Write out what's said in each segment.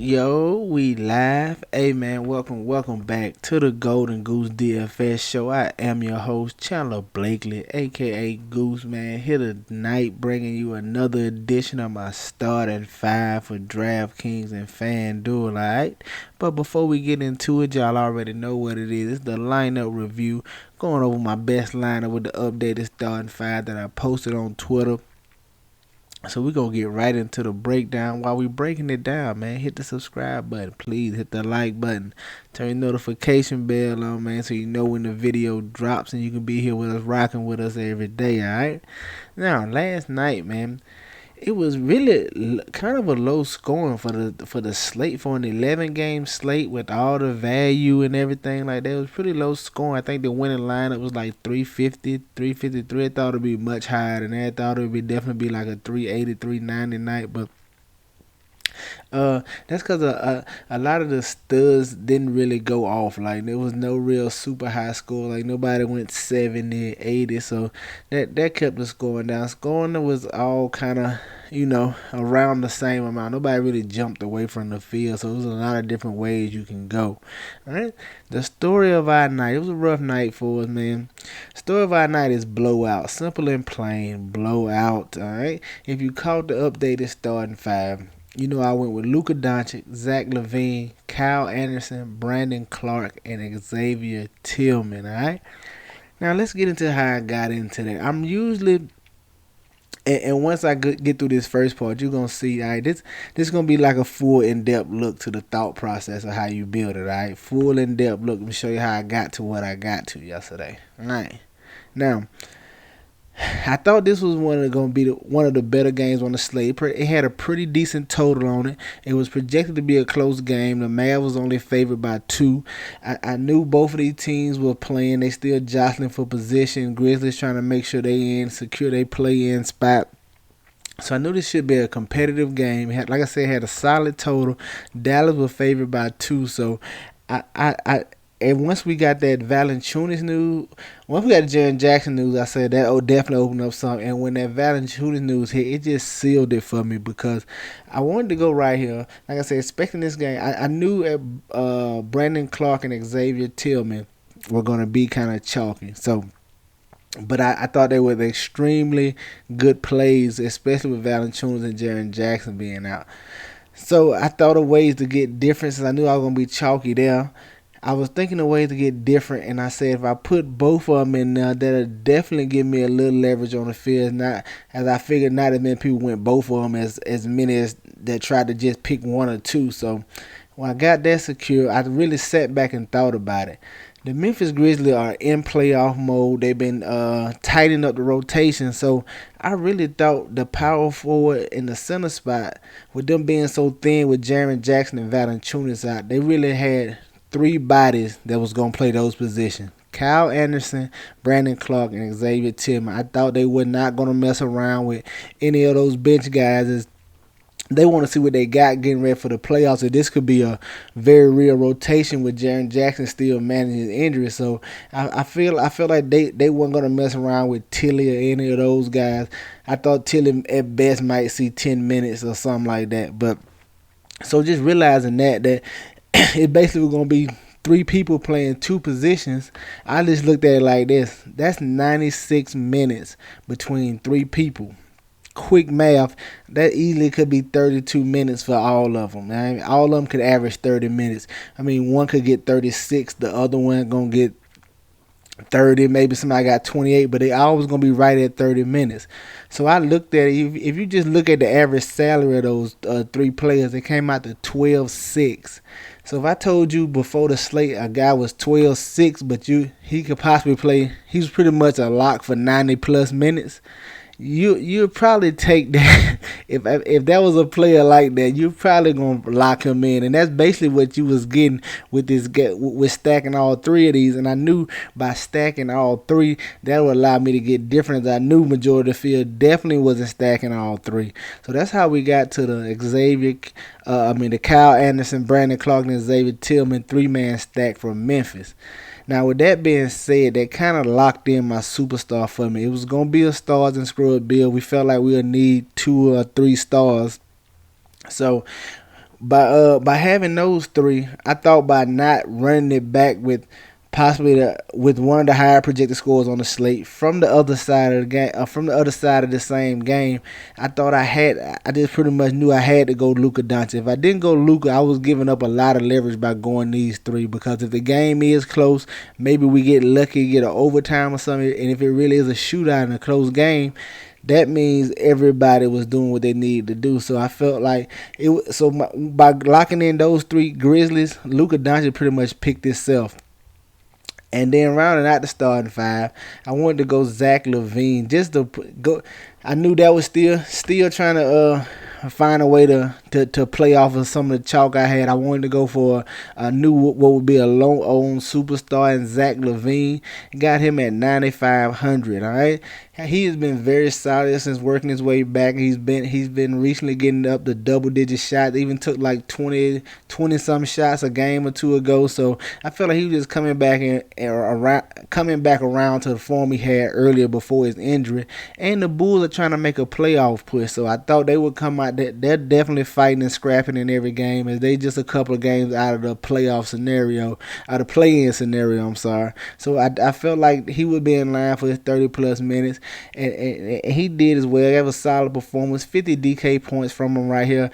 Yo, we live. Hey man, welcome back to the Golden Goose DFS show. I am your host, Chandler Blakely, aka Goose Man, here tonight bringing you another edition of my starting five for DraftKings and Fanduel, alright? But before we get into it, y'all already know what it is. It's the lineup review, going over my best lineup with the updated starting five that I posted on Twitter. So we're going to get right into the breakdown. While we breaking it down, man, hit the subscribe button. Please hit the like button. Turn your notification bell on, man, so you know when the video drops and you can be here with us, rocking with us every day, all right? Now, last night, man, it was really kind of a low scoring for the slate, for an 11 game slate with all the value and everything like that. It was pretty low scoring. I think the winning lineup was like 350, 353. I thought it'd be much higher than that. I thought it would definitely be like a 380, 390 night, but that's because a lot of the studs didn't really go off. Like there was no real super high score. Like nobody went 70, 80. So that kept the scoring down. Scoring was all kind of around the same amount. Nobody really jumped away from the field. So it was a lot of different ways you can go. All right. The story of our night. It was a rough night for us, man. Story of our night is blowout. Simple and plain. Blowout. All right. If you caught the updated starting five. I went with Luka Doncic, Zach Levine, Kyle Anderson, Brandon Clark, and Xavier Tillman, all right? Now, let's get into how I got into that. I'm usually, and once I get through this first part, you're going to see, all right, this is going to be like a full in-depth look to the thought process of how you build it, all right? Full in-depth look. Let me show you how I got to what I got to yesterday, all right? Now, I thought this was going to be one of the better games on the slate. It had a pretty decent total on it. It was projected to be a close game. The Mavs was only favored by 2. I knew both of these teams were playing. They still jostling for position. Grizzlies trying to make sure they secure their play-in spot. So I knew this should be a competitive game. Like I said, it had a solid total. Dallas was favored by 2. So and once we got that Valanciunas news, once we got the Jaren Jackson news, I said that definitely opened up something. And when that Valanciunas news hit, it just sealed it for me because I wanted to go right here. Like I said, expecting this game, I knew Brandon Clark and Xavier Tillman were going to be kind of chalky. But I thought they were extremely good plays, especially with Valanciunas and Jaren Jackson being out. So I thought of ways to get different since I knew I was going to be chalky there. I was thinking of ways to get different, and I said if I put both of them in there, that'll definitely give me a little leverage on the field. Not as I figured, not as many people went both of them as many as that tried to just pick one or two. So when I got that secure, I really sat back and thought about it. The Memphis Grizzlies are in playoff mode. They've been tightening up the rotation. So I really thought the power forward in the center spot, with them being so thin with Jaren Jackson and Valanciunas out, they really had 3 bodies that was going to play those positions. Kyle Anderson, Brandon Clark, and Xavier Tillman. I thought they were not going to mess around with any of those bench guys. They want to see what they got getting ready for the playoffs. So this could be a very real rotation with Jaren Jackson still managing his injury. So I feel like they weren't going to mess around with Tilly or any of those guys. I thought Tilly at best might see 10 minutes or something like that. But so just realizing that it basically was going to be 3 people playing 2 positions. I just looked at it like this. That's 96 minutes between 3 people. Quick math, that easily could be 32 minutes for all of them. I mean, all of them could average 30 minutes. I mean, one could get 36, the other one going to get 30, maybe somebody got 28, but they always going to be right at 30 minutes. So I looked at it. If you just look at the average salary of those 3 players, it came out to 12.6. So if I told you before the slate a guy was 12.6, but he could possibly play, he was pretty much a lock for 90 plus minutes, you'd probably take that. If that was a player like that, you're probably gonna lock him in, and that's basically what you was getting with with stacking all 3 of these. And I knew by stacking all 3, that would allow me to get different. I knew majority of the field definitely wasn't stacking all 3. So that's how we got to the Kyle Anderson, Brandon Clark, and Xavier Tillman 3-man stack from Memphis. Now, with that being said, that kind of locked in my superstar for me. It was going to be a stars and scrub build. We felt like we would need 2 or 3 stars. So by having those three, I thought by not running it back with possibly with one of the higher projected scores on the slate from the other side of the game, from the other side of the same game, I just pretty much knew I had to go Luka Doncic. If I didn't go Luka, I was giving up a lot of leverage by going these three because if the game is close, maybe we get lucky, get an overtime or something, and if it really is a shootout in a close game, that means everybody was doing what they needed to do. So I felt like it. So by locking in those three Grizzlies, Luka Doncic pretty much picked itself. And then rounding out the starting five, I wanted to go Zach Levine just to go. I knew that was still trying to find a way to play off of some of the chalk I had. I wanted to go for a new what would be a low owned superstar in Zach Levine. Got him at 9,500. All right, he has been very solid since working his way back. He's been recently getting up to double digit shots. Even took like 20 some shots a game or two ago. So I felt like he was just coming back around to the form he had earlier before his injury. And the Bulls are trying to make a playoff push, so I thought they would come out. They're definitely fighting and scrapping in every game, as they just a couple of games out of the playoff scenario, out of play-in scenario. I'm sorry. So I felt like he would be in line for his 30-plus minutes, and he did as well. He had a solid performance, 50 DK points from him right here,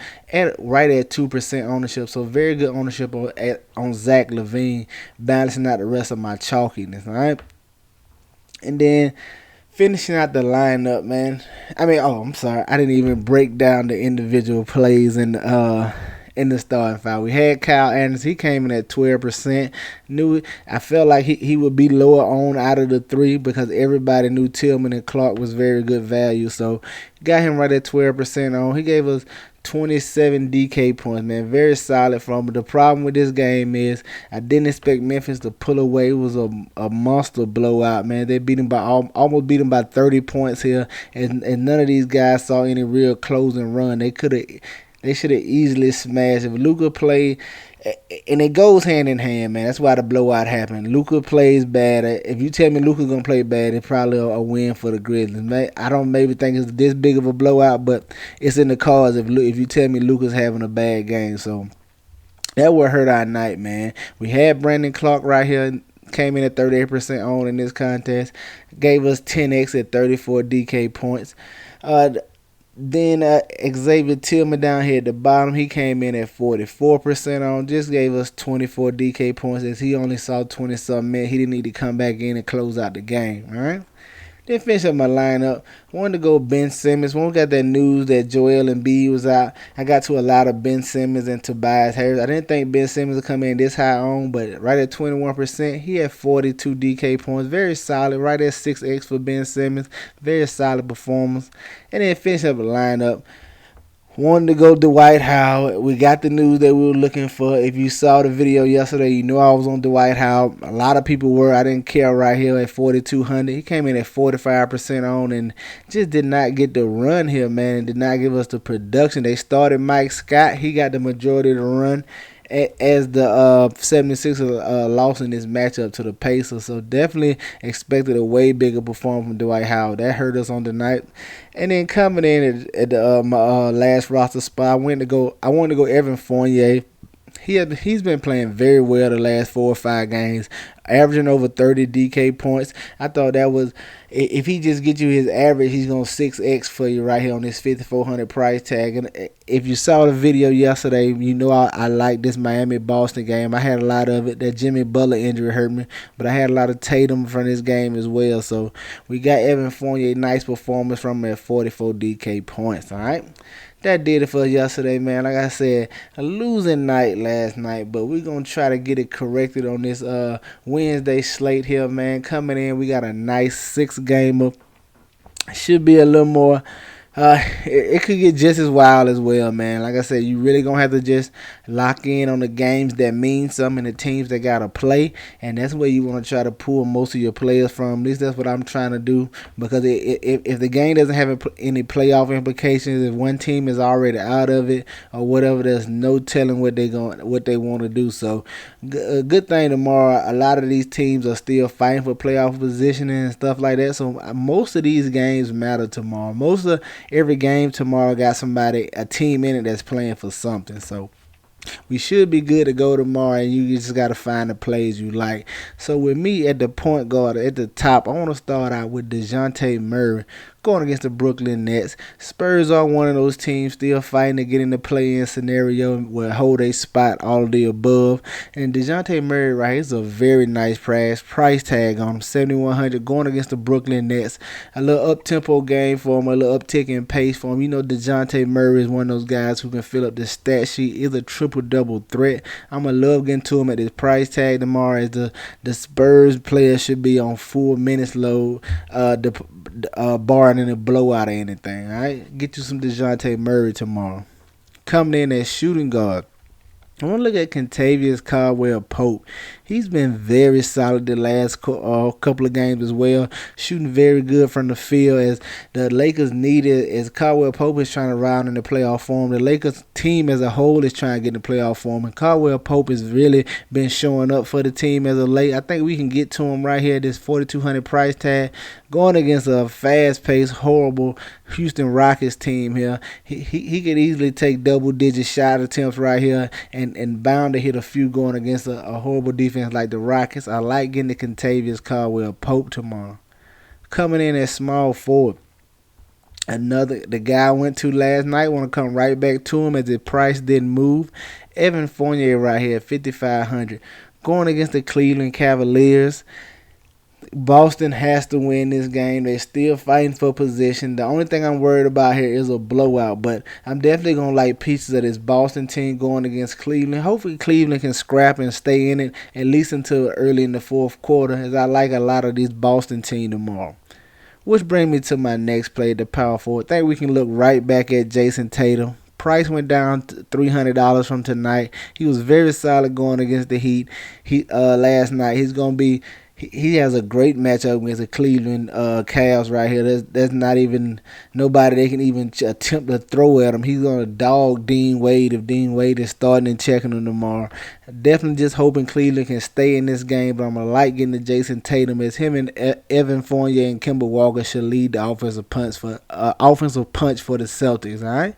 right at 2% ownership. So very good ownership on Zach Levine, balancing out the rest of my chalkiness. All right, and then finishing out the lineup, man. I'm sorry. I didn't even break down the individual plays in the starting five. We had Kyle Anderson. He came in at 12%. I felt like he would be lower on out of the three because everybody knew Tillman and Clark was very good value. So got him right at 12% on. He gave us 27 DK points, man. Very solid from him. The problem with this game is I didn't expect Memphis to pull away. It was a monster blowout, man. They beat him by almost beat him by 30 points here, and none of these guys saw any real closing run. They should have easily smashed if Luka played. And it goes hand in hand, man. That's why the blowout happened. Luka plays bad. If you tell me Luka's gonna play bad, it's probably a win for the Grizzlies. I don't maybe think it's this big of a blowout, but it's in the cards if you tell me Luka's having a bad game. So that would hurt our night, man. We had Brandon Clark right here. Came in at 38% on in this contest. Gave us 10x at 34 DK points. Then Xavier Tillman down here at the bottom, he came in at 44% on. Just gave us 24 DK points as he only saw 20-something minutes. He didn't need to come back in and close out the game. All right. Then finish up my lineup. Wanted to go Ben Simmons. When we got that news that Joel Embiid was out, I got to a lot of Ben Simmons and Tobias Harris. I didn't think Ben Simmons would come in this high on, but right at 21%, he had 42 DK points. Very solid. Right at 6x for Ben Simmons. Very solid performance. And then finish up the lineup. Wanted to go Dwight Howard. We got the news that we were looking for. If you saw the video yesterday, you know I was on Dwight Howard. A lot of people were. I didn't care right here at 4,200. He came in at 45% on and just did not get the run here, man. And did not give us the production. They started Mike Scott. He got the majority of the run as the 76ers lost in this matchup to the Pacers. So definitely expected a way bigger performance from Dwight Howard. That hurt us on the night. And then coming in at the my last roster spot, I wanted to go Evan Fournier. He's been playing very well the last 4 or 5 games, averaging over 30 DK points. I thought that was, if he just gets you his average, he's going to 6x for you right here on this 5,400 price tag. And if you saw the video yesterday, you know I like this Miami-Boston game. I had a lot of it. That Jimmy Butler injury hurt me, but I had a lot of Tatum from this game as well. So we got Evan Fournier, nice performance from him at 44 DK points, all right? That did it for us yesterday, man. Like I said, a losing night last night, but we're going to try to get it corrected on this Wednesday slate here, man. Coming in, we got a nice 6-gamer. Should be a little more it could get just as wild as well, man. Like I said, you really gonna have to just lock in on the games that mean something and the teams that gotta play, and that's where you want to try to pull most of your players from. At least that's what I'm trying to do, because if the game doesn't have any playoff implications, if one team is already out of it or whatever, there's no telling what they want to do. So a good thing tomorrow, a lot of these teams are still fighting for playoff positioning and stuff like that. So most of these games matter tomorrow. Most of every game tomorrow got a team in it that's playing for something. So We should be good to go tomorrow, and you just got to find the plays you like. So with me at the point guard at the top, I want to start out with DeJounte Murray going against the Brooklyn Nets. Spurs are one of those teams still fighting to get in the play-in scenario where hold a spot, all of the above. And DeJounte Murray right here is a very nice price tag on him, 7,100 going against the Brooklyn Nets. A little up-tempo game for him, a little uptick in pace for him. You know DeJounte Murray is one of those guys who can fill up the stat sheet, is a triple-double threat. I'm going to love getting to him at this price tag tomorrow as the Spurs player should be on full minutes load, barring any blowout or anything. All right, get you some DeJounte Murray tomorrow. Coming in as shooting guard, I want to look at Kentavious Caldwell-Pope. He's been very solid the last couple of games as well, shooting very good from the field as the Lakers needed, as Caldwell-Pope is trying to round in the playoff form. The Lakers team as a whole is trying to get in the playoff form, and Caldwell-Pope has really been showing up for the team as of late. I think we can get to him right here at this 4,200 price tag, going against a fast-paced, horrible Houston Rockets team here. He could easily take double-digit shot attempts right here and bound to hit a few going against a horrible defense like the Rockets. I like getting the Kentavious Caldwell-Pope tomorrow. Coming in at small forward, the guy I went to last night, want to come right back to him as the price didn't move. Evan Fournier right here at 5,500 going against the Cleveland Cavaliers. Boston has to win this game. They're still fighting for position. The only thing I'm worried about here is a blowout, but I'm definitely going to like pieces of this Boston team going against Cleveland. Hopefully Cleveland can scrap and stay in it at least until early in the fourth quarter, as I like a lot of this Boston team tomorrow. Which brings me to my next play, the power forward. I think we can look right back at Jason Tatum. Price went down to $300 from tonight. He was very solid going against the Heat. Last night. He's going to be... He has a great matchup against the Cleveland Cavs right here. There's not even nobody they can even attempt to throw at him. He's going to dog Dean Wade if Dean Wade is starting and checking him tomorrow. Definitely just hoping Cleveland can stay in this game, but I'm going to like getting to Jason Tatum as him and Evan Fournier and Kemba Walker should lead the offensive punch for the Celtics, all right?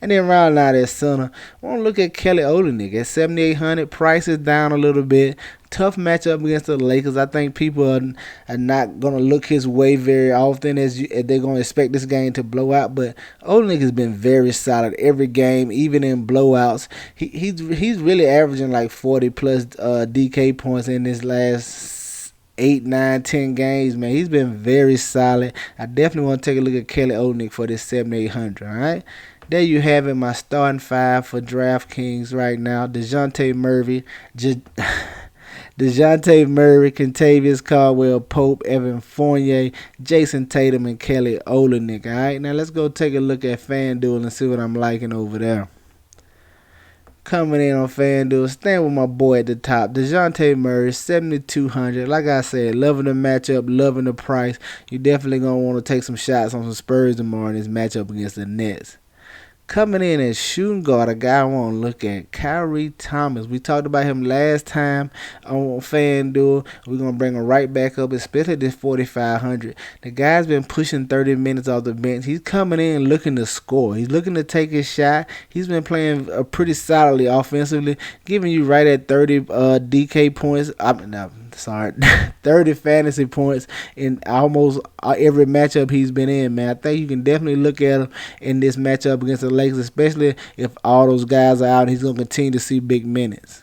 And then round out at center, I want to look at Kelly Olynyk at 7,800. Price is down a little bit. Tough matchup against the Lakers. I think people are not going to look his way very often as they're going to expect this game to blow out. But Olynyk has been very solid every game, even in blowouts. He's really averaging like 40 plus DK points in this last 8, 9, 10 games, man. He's been very solid. I definitely want to take a look at Kelly Olynyk for this 7,800, all right? There you have it, my starting five for DraftKings right now. DeJounte Murray, Kentavious Caldwell-Pope, Evan Fournier, Jason Tatum, and Kelly Olynyk. All right, now let's go take a look at Fanduel and see what I'm liking over there. Coming in on Fanduel, staying with my boy at the top, DeJounte Murray, 7,200. Like I said, loving the matchup, loving the price. You definitely going to want to take some shots on some Spurs tomorrow in this matchup against the Nets. Coming in as shooting guard, a guy I want to look at, Kyrie Thomas. We talked about him last time on FanDuel. We're going to bring him right back up, especially this 4,500. The guy's been pushing 30 minutes off the bench. He's coming in looking to score. He's looking to take his shot. He's been playing pretty solidly offensively, giving you right at 30 DK points. 30 fantasy points in almost every matchup he's been in, man. I think you can definitely look at him in this matchup against the Lakers, especially if all those guys are out. He's going to continue to see big minutes.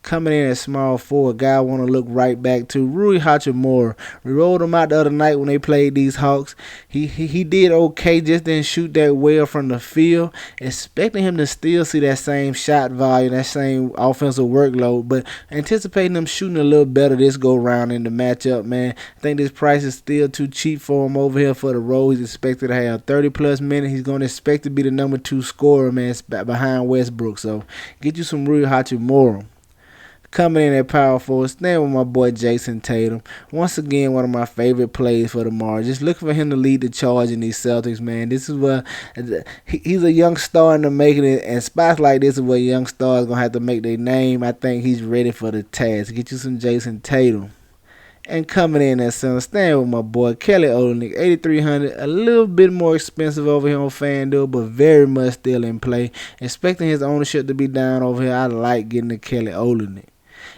Coming in at small forward, guy I want to look right back to, Rui Hachimura. We rolled him out the other night when they played these Hawks. He did okay, just didn't shoot that well from the field. Expecting him to still see that same shot volume, that same offensive workload, but anticipating him shooting a little better this go round in the matchup, man. I think this price is still too cheap for him over here for the role. He's expected to have 30 plus minutes. He's going to expect to be the number 2 scorer, man, behind Westbrook. So get you some Rui Hachimura. Coming in at power forward, staying with my boy Jason Tatum. Once again, one of my favorite plays for tomorrow. Just looking for him to lead the charge in these Celtics, man. This is where he's a young star in the making, and spots like this is where young stars going to have to make their name. I think he's ready for the task. Get you some Jason Tatum. And coming in at center, staying with my boy Kelly Olynyk, 8,300, a little bit more expensive over here on Fanduel, but very much still in play. Expecting his ownership to be down over here, I like getting the Kelly Olynyk.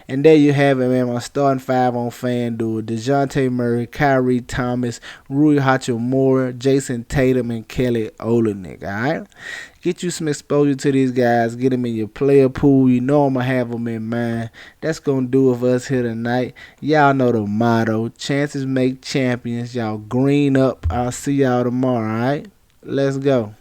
And there you have it, man. My starting five on FanDuel: DeJounte Murray, Kyrie Thomas, Rui Hachimura, Jason Tatum, and Kelly Olynyk. All right, get you some exposure to these guys. Get them in your player pool. You know I'm gonna have them in mind. That's gonna do it for us here tonight. Y'all know the motto: chances make champions. Y'all green up. I'll see y'all tomorrow. All right, let's go.